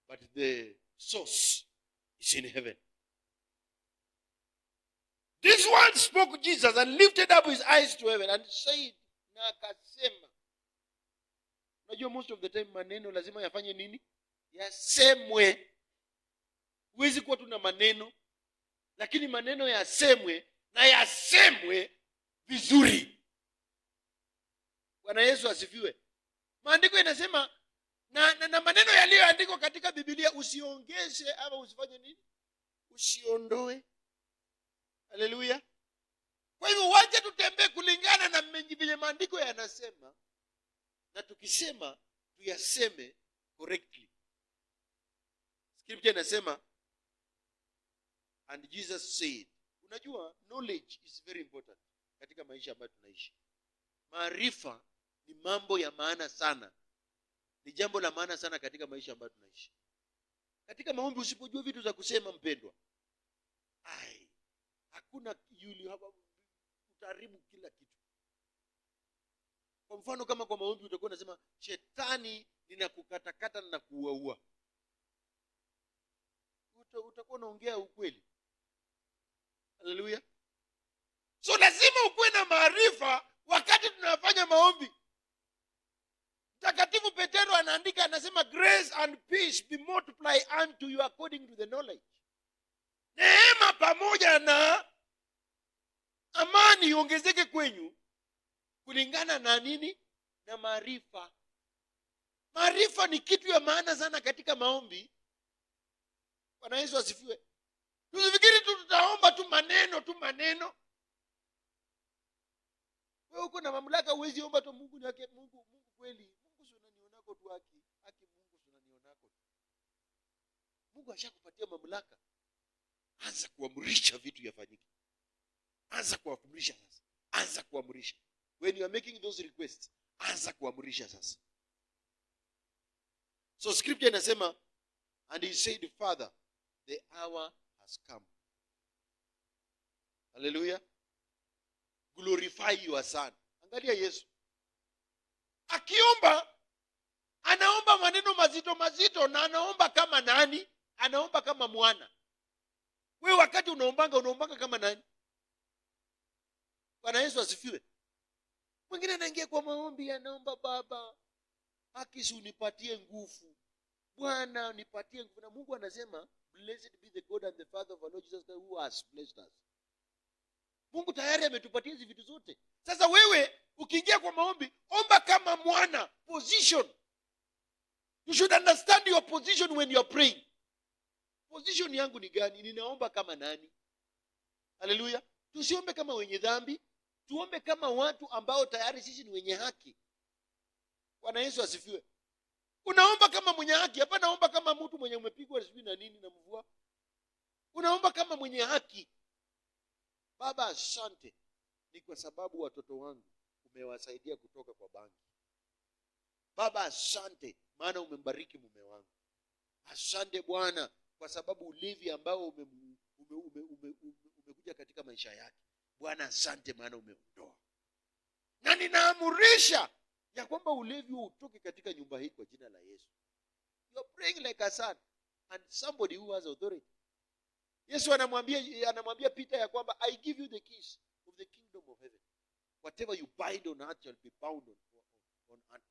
But the source is in heaven. This one spoke Jesus and lifted up his eyes to heaven and said, na akasema. Unajua most of the time maneno lazima yafanye nini? Yasemwe. Huwezi kuwa tuna maneno, lakini maneno yasemwe, na yasemwe vizuri. Bwana Yesu asifiwe. Maandiko inasema na maneno yaliyoandikwa katika Biblia usiongeze ama usifanye nini? Usiondoe. Haleluya. Kwa hivyo wacha tutembee kulingana na vile maandiko yanasema, na tukisema tuyaseme correctly. Scripture inasema and Jesus said. Unajua knowledge is very important katika maisha ambayo tunaishi. Maarifa ni mambo ya maana sana. Ni jambo la maana sana katika maisha ambayo tunaishi. Katika maombi usipojua vitu za kusema mpendwa, hakuna yuli hapa, utaharibu kila kitu. Kwa mfano kama kwa maombi utakuwa unasema shetani ninakukatakata na kuuaua. Utakuwa unaongea ukweli. Haleluya. So lazima ukuwe na maarifa wakati tunafanya maombi. Mtakatifu Petero anaandika, anasema grace and peace be multiplied unto you according to the knowledge. Neema pamoja na amani iongezeke kwenyu kulingana na nini? Na maarifa. Maarifa ni kitu ya maana sana katika maombi. Bwana Yesu asifiwe. Tusifikiri tutaomba tu maneno. Wewe uko na mamlaka, uwezi omba tu Mungu ni wake. Mungu kweli. Mungu sio unanionako tu haki Mungu sio unanionako. Mungu ashakupatia mamlaka. Anza kuamrisha vitu yafanyike. Anza kuamrisha sasa. Anza kuamrisha. When you are making those requests, anza kuamrisha sasa. So scripture inasema and he said, Father, the hour has come. Hallelujah. Glorify your son. Angalia Yesu akiomba, anaomba maneno mazito, na anaomba kama nani? Anaomba kama mwana. Wewe wakati unaombanga kama nani? Bwana Yesu asifiwe. Mwingine anaingia kwa maombi, anaomba Baba, haki unipatie nguvu. Bwana nipatie nguvu. Na Mungu anasema blessed be the God and the Father of our Lord Jesus Christ who has blessed us. Mungu tayari ametupatia hizi vitu zote. Sasa wewe ukiingia kwa maombi, omba kama mwana. Position. You should understand your position when you are praying. Position yangu ni gani? Ninaomba kama nani? Haleluya. Tusiombe kama wenye dhambi, tuombe kama watu ambao tayari sisi ni wenye haki. Bwana Yesu asifiwe. Unaomba kama mwenye haki, hapa naomba kama mtu mwenye umepigwa sijui na nini na mvua. Unaomba kama mwenye haki. Baba asante, ni kwa sababu watoto wangu umewasaidia kutoka kwa bangi. Baba asante, maana umembariki mume wangu. Asante Bwana kwa sababu ulevi ambao umekuja katika maisha yake. Bwana asante, maana umeondoa. Na ninaamurisha ya kwamba ulevi utoke katika nyumba hii kwa jina la Yesu. You are praying like a son and somebody who has authority. Yesu anamwambia Peter ya kwamba I give you the keys of the kingdom of heaven. Whatever you bind on earth shall be bound on earth.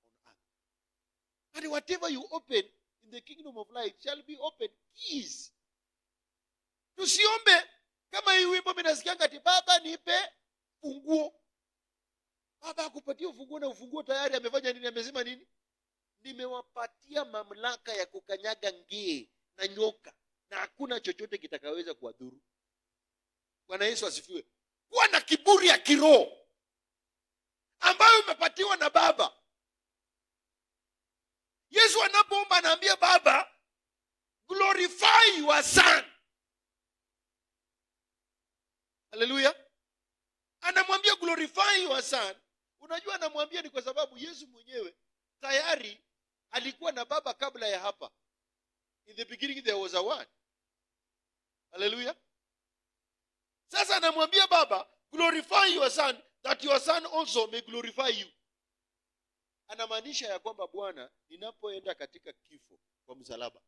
And whatever you open in the kingdom of light shall be open. Keys. Tusiombe kama hii wimbo mnasikianga ati Baba nipe funguo. Baba akupatia ufunguo na ufunguo tayari amefanya nini? Amesema nini? Nimewapatia mamlaka ya kukanyaga ngee na nyoka na hakuna chochote kitakaweza kuwadhuru. Bwana Yesu asifiwe. Kuwa na kiburi ya kiroho ambayo umepatiwa na Baba. Yesu anapoomba anaambia Baba, glorify your son. Haleluya. Anamwambia glorify your son. Unajua anamwambia ni kwa sababu Yesu mwenyewe tayari alikuwa na Baba kabla ya hapa. In the beginning there was a word. Haleluya. Sasa anamwambia Baba, glorify your son that your son also may glorify you. Anamaanisha ya kwamba Bwana, ninapoenda katika kifo kwa msalaba.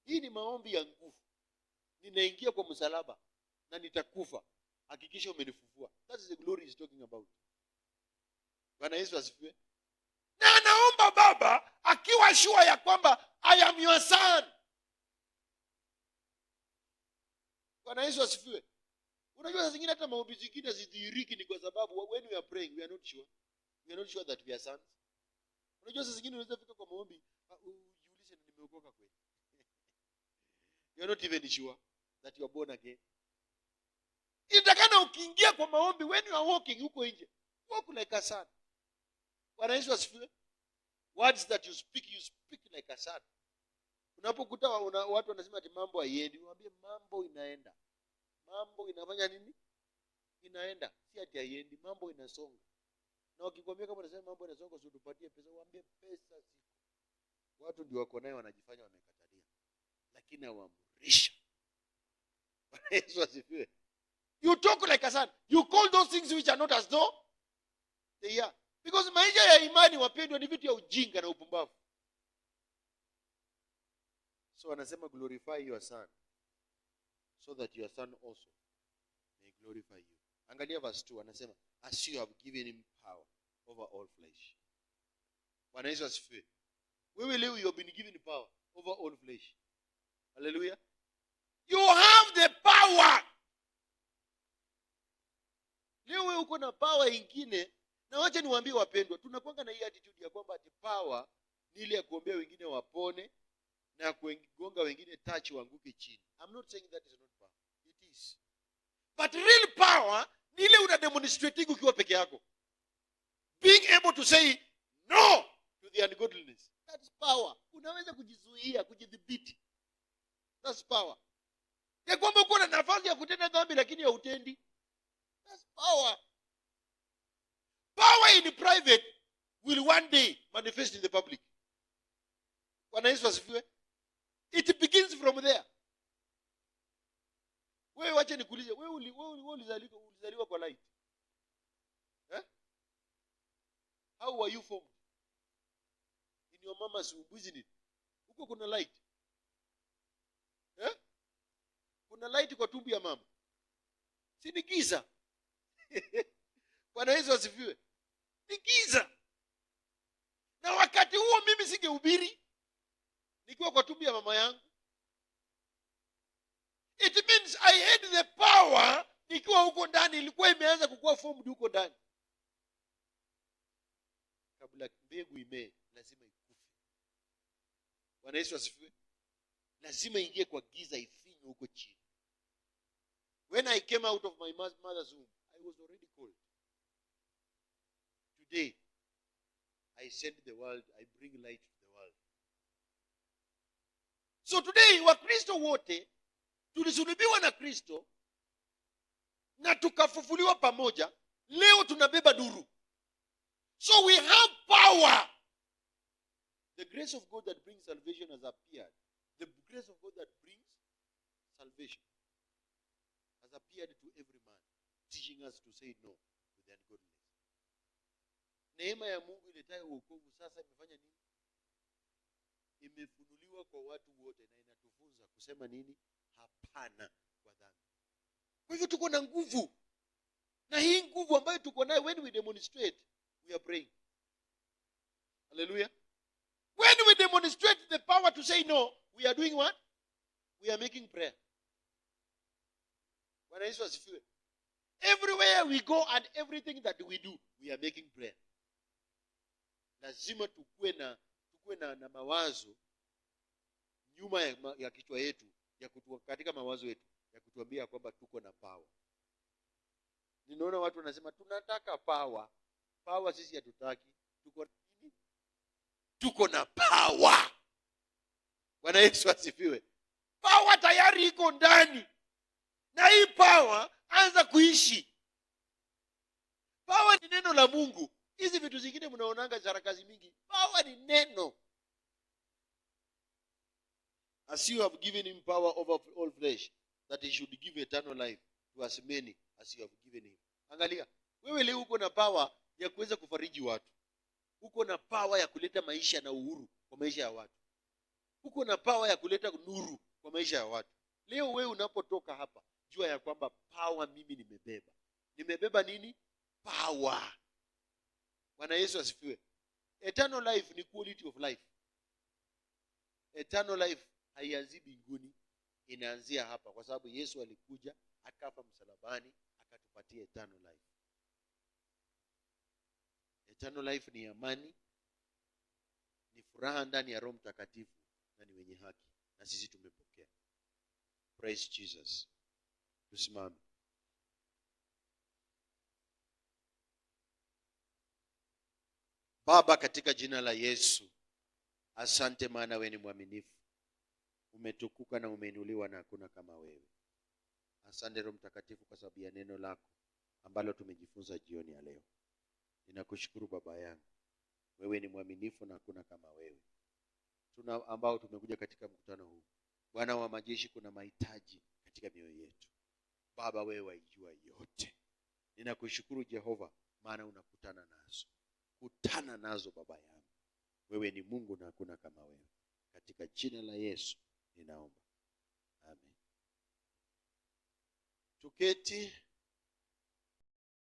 Hii ni maombi ya nguvu. Ninaingia kwa msalaba na nitakufa. Hakikisha umenifufua. That is the glory he's talking about. Bwana Yesu asifiwe. Na anaomba Baba akiwa sure ya kwamba I am your son. Bwana Yesu asifiwe. Unajua saa zingine hata maombi zingine zidhihiriki ni kwa sababu when we are praying we are not sure. We are not sure that we are sons. Unajua saa zingine unaweza fika kwa maombi ujiulize nimeokoka kweli. You are not even sure that you are born again. Inatakana ukiingia kwa maombi when you are walking huko nje, walk like a son. Bwana Yesu asifiwe. Words that you speak like a son. Unapokuta watu wanasema ati mambo haiendi, unawaambia mambo inaenda. Mambo inafanya nini? Inaenda. Si ati haiendi, mambo inasonga. Na ukikwambia kama unasema mambo inasonga usitupatie pesa, uambie pesa ziko. Watu ndio wako nayo wanajifanya wamekatalia. Lakini hawaamrisha. Bwana Yesu asifiwe. You talk like a son. You call those things which are not as though they are. Because maisha ya imani wapendwa ni vitu ya ujinga na upumbavu. So anasema glorify your son so that your son also may glorify you. Angalia verse 2 anasema as you have given him power over all flesh. Bwana Yesu asifiwe. Wewe leo you have been given power over all flesh. Hallelujah. You have the power. Leo wewe uko na power ingine. Na wacha niwaambie wapendwa, tunakuanga na hii attitude ya kwamba ati power ni ile ya kuombea wengine wapone na kugonga wengine touch waanguke chini. I'm not saying that is not power. It is. But real power ni ile una demonstrating ukiwa peke yako. Being able to say no to the ungodliness. That's power. Unaweza kujizuia, kujidhibiti. That's power. Ya kwamba uko na nafasi ya kutenda dhambi lakini hautendi. That's power. Power in private will one day manifest in the public. Bwana Yesu asifiwe. It begins from there. Wewe wacha nikuulize, wewe ulizaliwa kwa light. How were you formed? In your mama's womb, isn't it? Huko kuna light. Kuna light kwa tumbo ya mama. Si ni giza. Bwana Yesu asifiwe. Ni giza. Na wakati huo mimi singehubiri nikiwa kwa tumbo ya mama yangu. It means I had the power nikiwa huko ndani ilikuwa imeanza kukua formed huko ndani. Kabla mbegu imee lazima ikufe. Bwana Yesu asifiwe. Lazima ingie kwa giza, ifinywe huko chini. When I came out of my mother's womb, I was already cold. Today, I send the world, I bring light to the world. So today, Wakristo wote tulisulubiwa na Kristo na tukafufuliwa pamoja. Leo tunabeba duru. So we have power. The grace of God that brings salvation has appeared. The grace of God that brings salvation has appeared to every man, teaching us to say no to the ungodliness. Neema ya Mungu iletayo wokovu sasa imefanya nini? Imefunuliwa kwa watu wote na inatufunza kusema nini? Hapana kwa dhambi. Kwa hivyo tuko na nguvu. Na hii nguvu ambayo tuko nayo, when we demonstrate, we are praying. Hallelujah. When we demonstrate the power to say no, we are doing what? We are making prayer. Bwana Yesu asifiwe. Everywhere we go and everything that we do, we are making prayer. Lazima tukue na mawazo nyuma ya kichwa yetu, katika mawazo yetu ya kutuambia kwamba tuko na power. Ninaona watu wanasema tunataka power. Power sisi hatutaki. Tuko na power. Bwana Yesu asifiwe. Power tayari iko ndani. Na hii power anza kuishi. Power ni neno la Mungu. Hizi vitu zingine mnaonanga sarakazi mingi. Power ni neno. As you have given him power over all flesh, that he should give eternal life to as many as you have given him. Angalia, wewe leo uko na power ya kuweza kufariji watu. Uko na power ya kuleta maisha na uhuru kwa maisha ya watu. Uko na power ya kuleta nuru kwa maisha ya watu. Leo wewe unapotoka hapa, jua ya kwamba power mimi nimebeba. Nimebeba nini? Power. Bwana Yesu asifiwe. Eternal life ni quality of life. Eternal life haianzi mbinguni, inaanzia hapa, kwa sababu Yesu alikuja akafa msalabani akatupatia eternal life. Eternal life ni amani, ni furaha ndani ya Roho Mtakatifu, na ni wenye haki, na sisi tumepokea. Praise Jesus. Tusimame. Baba, katika jina la Yesu, asante maana wewe ni mwaminifu. Umetukuka na umeinuliwa na hakuna kama wewe. Asante Roho Mtakatifu kwa sababu ya neno lako ambalo tumejifunza jioni ya leo. Ninakushukuru Baba yangu. Wewe ni mwaminifu na hakuna kama wewe. Ambao tumekuja katika mkutano huu. Bwana wa majeshi, kuna mahitaji katika mioyo yetu. Baba, wewe waijua yote. Ninakushukuru Jehova maana unakutana nazo. Kutana nazo Baba yangu. Wewe ni Mungu na hakuna kama wewe. Katika jina la Yesu ninaomba. Amen. Tuketi.